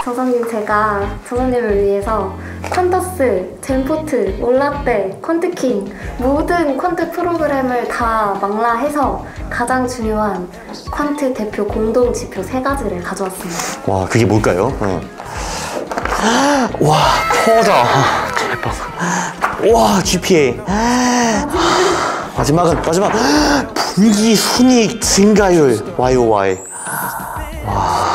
조선님, 제가 조선님을 위해서 퀀터스, 젠포트, 올라떼, 퀀트킹 모든 퀀트 프로그램을 다 망라해서 가장 중요한 퀀트 대표 공동 지표 3가지를 가져왔습니다. 와, 그게 뭘까요? 와, 퍼다. 대박. 와, GPA. 마지막 분기 순이익 증가율 YOY. 와.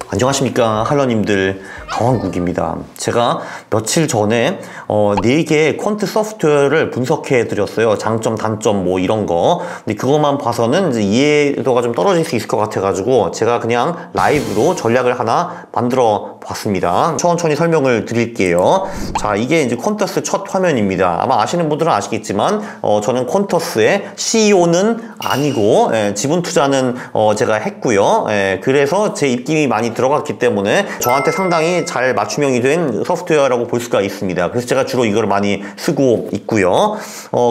안녕하십니까 할러님들, 강원국입니다. 제가 며칠 전에 4개의 퀀트 소프트웨어를 분석해 드렸어요. 장점, 단점 뭐 이런 거. 근데 그것만 봐서는 이제 이해도가 좀 떨어질 수 있을 것 같아 가지고 제가 그냥 라이브로 전략을 하나 만들어 봤습니다. 천천히 설명을 드릴게요. 자, 이게 이제 퀀터스 첫 화면입니다. 아마 아시는 분들은 아시겠지만 저는 퀀터스의 CEO는 아니고 지분 투자는 제가 했고요. 그래서 제 입김이 많이 들어갔기 때문에 저한테 상당히 잘 맞춤형이 된 소프트웨어라고 볼 수가 있습니다. 그래서 제가 주로 이걸 많이 쓰고 있고요.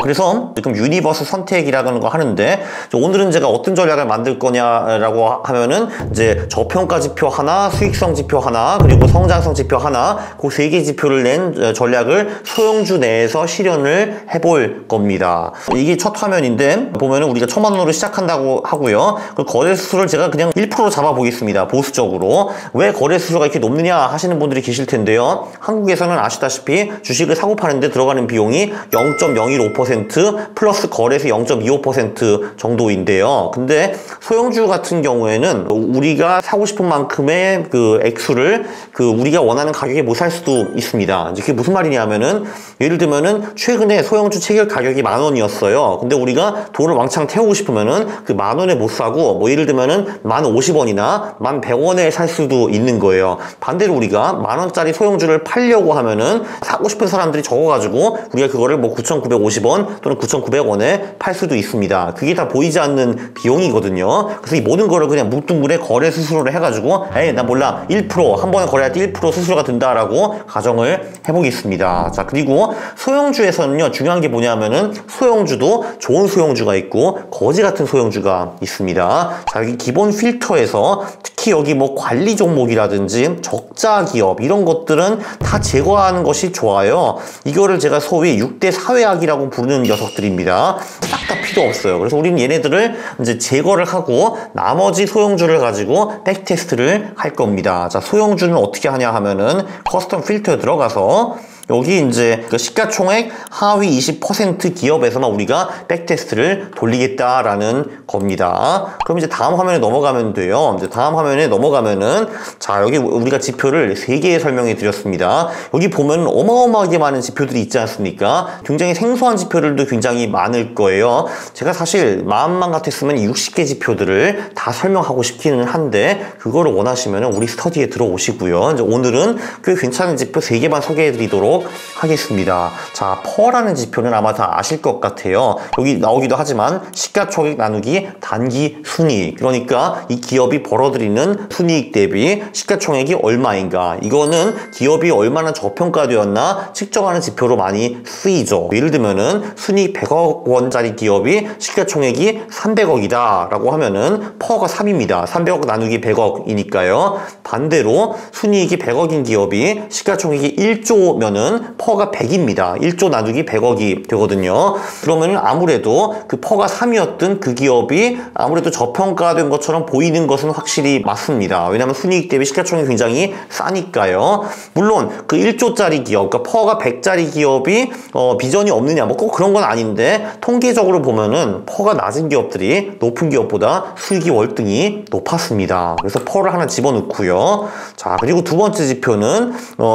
그래서 지금 유니버스 선택이라는 거 하는데, 오늘은 제가 어떤 전략을 만들 거냐라고 하면은 이제 저평가 지표 하나, 수익성 지표 하나, 그리고 성장성 지표 하나, 그 3개 지표를 낸 전략을 소형주 내에서 실현을 해볼 겁니다. 이게 첫 화면인데 보면은 우리가 1000만 원으로 시작한다고 하고요. 그 거래 수수를 제가 그냥 1% 잡아 보겠습니다. 보수적으로. 왜 거래 수수가 이렇게 높느냐 하시는 분들이 계실 텐데요. 한국에서는 아시다시피 주식을 사고 파는데 들어가는 비용이 0.015% 플러스 거래세 0.25% 정도인데요. 근데 소형주 같은 경우에는 우리가 사고 싶은 만큼의 그 액수를 우리가 원하는 가격에 못 살 수도 있습니다. 이제 그게 무슨 말이냐면은, 예를 들면은 최근에 소형주 체결 가격이 10,000원이었어요. 근데 우리가 돈을 왕창 태우고 싶으면은 그 10,000원에 못 사고, 뭐 예를 들면은 1050원이나 1100원에 살 수도 있는 거예요. 반대로 우리가 10,000원짜리 소형주를 팔려고 하면은 사고 싶은 사람들이 적어가지고 우리가 그거를 뭐 9,950원 또는 9,900원에 팔 수도 있습니다. 그게 다 보이지 않는 비용이거든요. 그래서 이 모든 거를 그냥 뭉뚱그레 거래 수수료를 해가지고, 나 몰라, 1% 한 번에 거래할 때 1% 수수료가 든다라고 가정을 해보겠습니다. 자, 그리고 소형주에서는요, 중요한 게 뭐냐면은 소형주도 좋은 소형주가 있고 거지 같은 소형주가 있습니다. 자, 여기 기본 필터에서 특히 여기 뭐 관리 종목이라든지 적자 기업 이런 것들은 다 제거하는 것이 좋아요. 이거를 제가 소위 6대 사회학이라고 부르는 녀석들입니다. 싹 다 필요 없어요. 그래서 우리는 얘네들을 이제 제거를 하고 나머지 소형주를 가지고 백테스트를 할 겁니다. 자, 소형주는 어떻게 하냐 하면은 커스텀 필터에 들어가서 여기 이제 그 시가총액 하위 20% 기업에서만 우리가 백테스트를 돌리겠다라는 겁니다. 그럼 이제 다음 화면에 넘어가면 돼요. 이제 다음 화면에 넘어가면은, 자, 여기 우리가 지표를 3개 설명해 드렸습니다. 여기 보면 어마어마하게 많은 지표들이 있지 않습니까? 굉장히 생소한 지표들도 굉장히 많을 거예요. 제가 사실 마음만 같았으면 60개 지표들을 다 설명하고 싶기는 한데, 그거를 원하시면은 우리 스터디에 들어오시고요. 이제 오늘은 꽤 괜찮은 지표 3개만 소개해 드리도록 하겠습니다. 자, 퍼라는 지표는 아마 다 아실 것 같아요. 여기 나오기도 하지만 시가총액 나누기 단기 순이익, 그러니까 이 기업이 벌어들이는 순이익 대비 시가총액이 얼마인가, 이거는 기업이 얼마나 저평가되었나 측정하는 지표로 많이 쓰이죠. 예를 들면은 순이익 100억 원짜리 기업이 시가총액이 300억이다 라고 하면은 퍼가 3입니다. 300억 나누기 100억이니까요. 반대로 순이익이 100억인 기업이 시가총액이 1조면은 퍼가 100입니다. 1조 나누기 100억이 되거든요. 그러면 아무래도 그 퍼가 3이었던 그 기업이 아무래도 저평가된 것처럼 보이는 것은 확실히 맞습니다. 왜냐하면 순이익 대비 시가총액이 굉장히 싸니까요. 물론 그 1조짜리 기업, 그러니까 퍼가 100짜리 기업이 비전이 없느냐, 뭐 꼭 그런 건 아닌데, 통계적으로 보면은 퍼가 낮은 기업들이 높은 기업보다 수익이 월등히 높았습니다. 그래서 퍼를 하나 집어넣고요. 자, 그리고 두 번째 지표는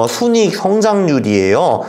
순이익 성장률이에요.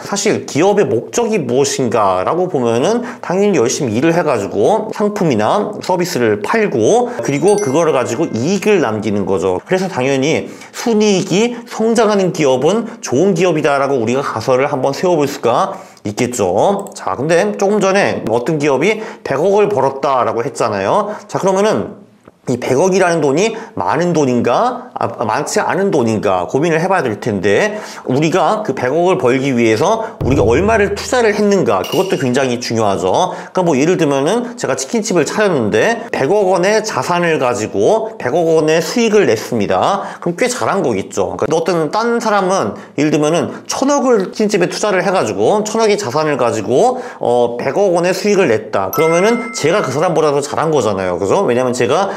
사실 기업의 목적이 무엇인가 라고 보면은 당연히 열심히 일을 해가지고 상품이나 서비스를 팔고, 그리고 그거를 가지고 이익을 남기는 거죠. 그래서 당연히 순이익이 성장하는 기업은 좋은 기업이다 라고 우리가 가설을 한번 세워볼 수가 있겠죠. 자, 근데 조금 전에 어떤 기업이 100억을 벌었다 라고 했잖아요. 자, 그러면은 이 100억이라는 돈이 많은 돈인가 많지 않은 돈인가 고민을 해봐야 될 텐데, 우리가 그 100억을 벌기 위해서 우리가 얼마를 투자를 했는가, 그것도 굉장히 중요하죠. 그러니까 뭐 예를 들면은 제가 치킨집을 차렸는데 100억 원의 자산을 가지고 100억 원의 수익을 냈습니다. 그럼 꽤 잘한 거겠죠. 그러니까 어떤 딴 사람은 예를 들면은 1000억을 치킨집에 투자를 해가지고 1000억의 자산을 가지고 100억 원의 수익을 냈다. 그러면은 제가 그 사람보다 더 잘한 거잖아요. 그죠? 왜냐면 제가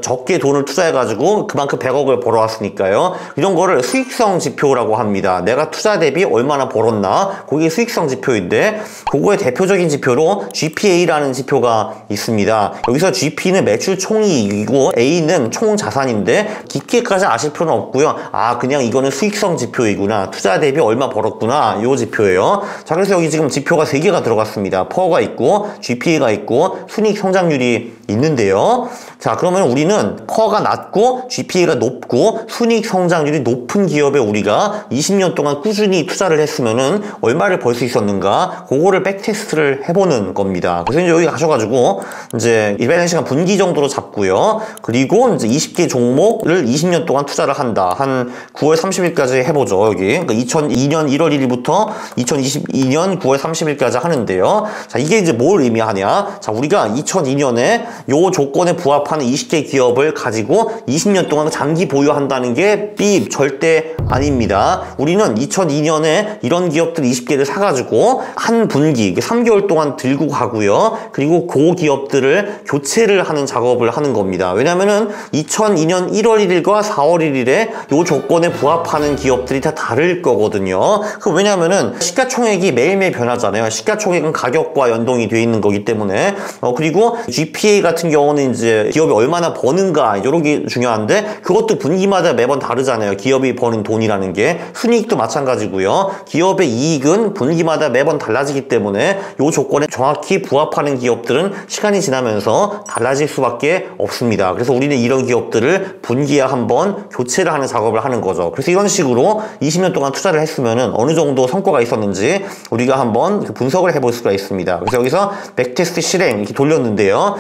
적게 돈을 투자해가지고 그만큼 100억을 벌어왔으니까요. 이런 거를 수익성 지표라고 합니다. 내가 투자 대비 얼마나 벌었나, 그게 수익성 지표인데, 그거의 대표적인 지표로 GPA라는 지표가 있습니다. 여기서 GP는 매출 총이익이고 A는 총 자산인데, 깊게까지 아실 필요는 없고요. 아, 그냥 이거는 수익성 지표이구나, 투자 대비 얼마 벌었구나, 요 지표예요. 자, 그래서 여기 지금 지표가 3개가 들어갔습니다. 퍼가 있고 GPA가 있고 순이익 성장률이 있는데요. 자, 그러면 우리는 퍼가 낮고 GPA가 높고 순이익 성장률이 높은 기업에 우리가 20년 동안 꾸준히 투자를 했으면은 얼마를 벌 수 있었는가, 그거를 백테스트를 해보는 겁니다. 그래서 이제 여기 가셔가지고 이제 일반적 시간 분기 정도로 잡고요. 그리고 이제 20개 종목을 20년 동안 투자를 한다. 한 9월 30일까지 해보죠. 여기. 그러니까 2002년 1월 1일부터 2022년 9월 30일까지 하는데요. 자, 이게 이제 뭘 의미하냐? 자, 우리가 2002년에 요 조건에 부합하는 20개 기업을 가지고 20년 동안 장기 보유한다는 게 삐 절대 아닙니다. 우리는 2002년에 이런 기업들 20개를 사가지고 한 분기 3개월 동안 들고 가고요. 그리고 그 기업들을 교체를 하는 작업을 하는 겁니다. 왜냐면은 2002년 1월 1일과 4월 1일에 요 조건에 부합하는 기업들이 다 다를 거거든요. 왜냐면은 시가총액이 매일매일 변하잖아요. 시가총액은 가격과 연동이 되어 있는 거기 때문에. 그리고 GPA 같은 경우는 이제 기업이 얼마나 버는가, 이런 게 중요한데, 그것도 분기마다 매번 다르잖아요. 기업이 버는 돈이라는 게. 순이익도 마찬가지고요. 기업의 이익은 분기마다 매번 달라지기 때문에 이 조건에 정확히 부합하는 기업들은 시간이 지나면서 달라질 수밖에 없습니다. 그래서 우리는 이런 기업들을 분기에 한번 교체를 하는 작업을 하는 거죠. 그래서 이런 식으로 20년 동안 투자를 했으면 어느 정도 성과가 있었는지 우리가 한번 분석을 해볼 수가 있습니다. 그래서 여기서 백테스트 실행 이렇게 돌렸는데요.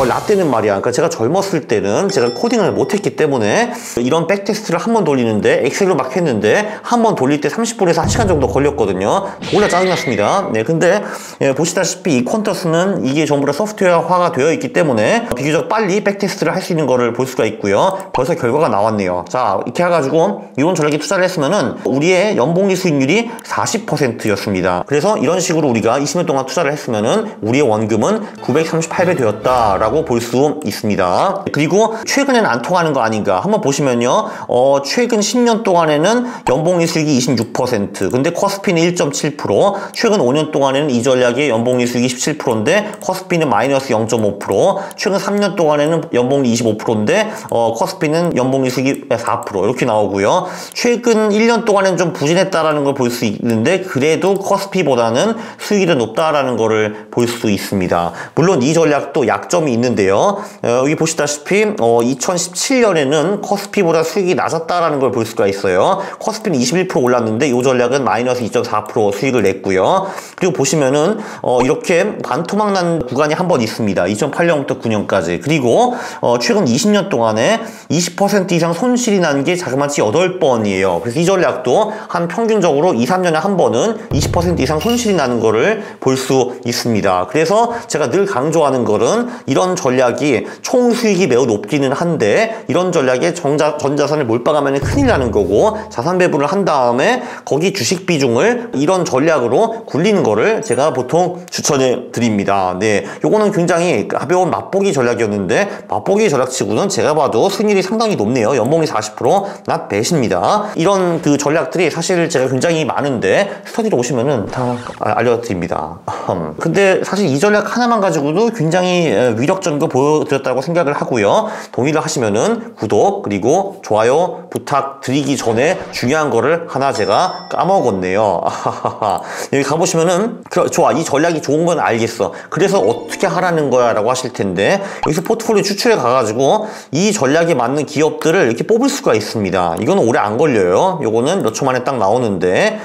라떼는 말이야. 그러니까 제가 젊었을 때는 제가 코딩을 못했기 때문에 이런 백테스트를 한 번 돌리는데, 엑셀로 막 했는데 한 번 돌릴 때 30분에서 1시간 정도 걸렸거든요. 몰라 짜증났습니다. 네, 근데 보시다시피 이 퀀터스는 이게 전부 다 소프트웨어화가 되어 있기 때문에 비교적 빨리 백테스트를 할 수 있는 거를 볼 수가 있고요. 벌써 결과가 나왔네요. 자, 이렇게 해가지고 이런 전략에 투자를 했으면은 우리의 연봉리 수익률이 40%였습니다. 그래서 이런 식으로 우리가 20년 동안 투자를 했으면은 우리의 원금은 938배 되었다라고 볼 수 있습니다. 그리고 최근에는 안 통하는 거 아닌가 한번 보시면요. 최근 10년 동안에는 연봉리 수익이 26%, 근데 커스피는 1.7%, 최근 5년 동안에는 이 전략의 연봉리 수익이 17%인데 커스피는 마이너스 0.5%, 최근 3년 동안에는 연봉리 25%인데 커스피는 연봉리 수익이 4% 이렇게 나오고요. 최근 1년 동안에는 좀 부진했다라는 걸 볼 수 있는데, 그래도 커스피보다는 수익이 더 높다라는 거를 볼 수 있습니다. 물론 이 전략도 약점이 있는데요. 여기 보시다시피 2017년에는 커스피보다 수익이 낮았다라는 걸 볼 수가 있어요. 커스피는 21% 올랐는데 이 전략은 마이너스 2.4% 수익을 냈고요. 그리고 보시면은 이렇게 반토막 난 구간이 한 번 있습니다. 2008년부터 9년까지. 그리고 최근 20년 동안에 20% 이상 손실이 난 게 자그마치 8번이에요. 그래서 이 전략도 한 평균적으로 2, 3년에 한 번은 20% 이상 손실이 나는 거를 볼 수 있습니다. 그래서 제가 늘 강조하는 거는 이런 전략이 총 수익이 매우 높기는 한데, 이런 전략에 전자산을 몰빵하면 큰일 나는 거고, 자산 배분을 한 다음에 거기 주식 비중을 이런 전략으로 굴리는 거를 제가 보통 추천해 드립니다. 네, 요거는 굉장히 가벼운 맛보기 전략이었는데, 맛보기 전략치고는 제가 봐도 수익률이 상당히 높네요. 연봉이 40%, not bad입니다. 이런 그 전략들이 사실 제가 굉장히 많은데 스터디로 오시면은 다 알려드립니다. 근데 사실 이 전략 하나만 가지고도 굉장히 위력적인 거 보여드렸다고 생각을 하고요. 동의를 하시면은 구독 그리고 좋아요 부탁드리기 전에 중요한 거를 하나 제가 까먹었네요. 여기 가보시면은 좋아, 이 전략이 좋은 건 알겠어, 그래서 어떻게 하라는 거야 라고 하실 텐데, 여기서 포트폴리오 추출해 가가지고 이 전략에 맞는 기업들을 이렇게 뽑을 수가 있습니다. 이거는 오래 안 걸려요. 요거는 몇 초 만에 딱 나오는데,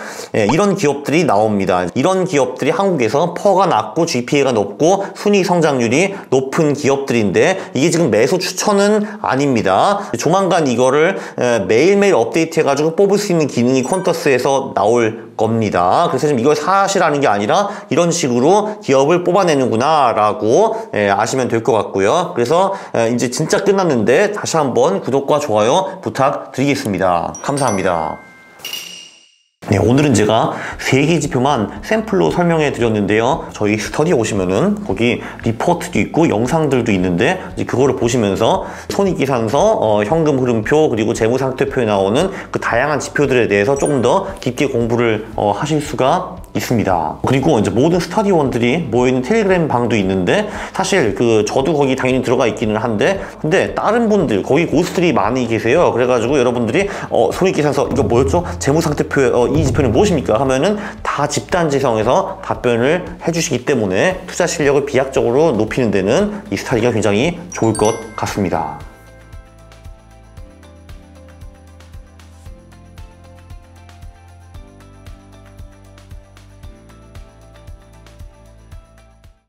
이런 기업들이 나옵니다. 이런 기업들이 한국에서 퍼가 낮고 GPA가 높고 순이익 성장률이 높은 기업들인데, 이게 지금 매수 추천은 아닙니다. 조만간 이거를 매일매일 업데이트해가지고 뽑을 수 있는 기능이 퀀터스에서 나올 겁니다. 그래서 지금 이걸 사시라는 게 아니라 이런 식으로 기업을 뽑아내는구나 라고 아시면 될 것 같고요. 그래서 이제 진짜 끝났는데 다시 한번 구독과 좋아요 부탁드리겠습니다. 감사합니다. 네, 오늘은 제가 3개 지표만 샘플로 설명해 드렸는데요. 저희 스터디에 오시면은 거기 리포트도 있고 영상들도 있는데 이제 그거를 보시면서 손익계산서, 현금 흐름표, 그리고 재무상태표에 나오는 그 다양한 지표들에 대해서 조금 더 깊게 공부를 하실 수가 있습니다. 그리고 이제 모든 스터디원들이 모여있는 텔레그램 방도 있는데 사실 저도 거기 당연히 들어가 있기는 한데 근데 다른 분들 거기 고수들이 많이 계세요. 그래가지고 여러분들이 손익계산서 이거 뭐였죠? 재무상태표 이 지표는 무엇입니까? 하면은 다 집단지성에서 답변을 해주시기 때문에 투자 실력을 비약적으로 높이는 데는 이 스터디가 굉장히 좋을 것 같습니다.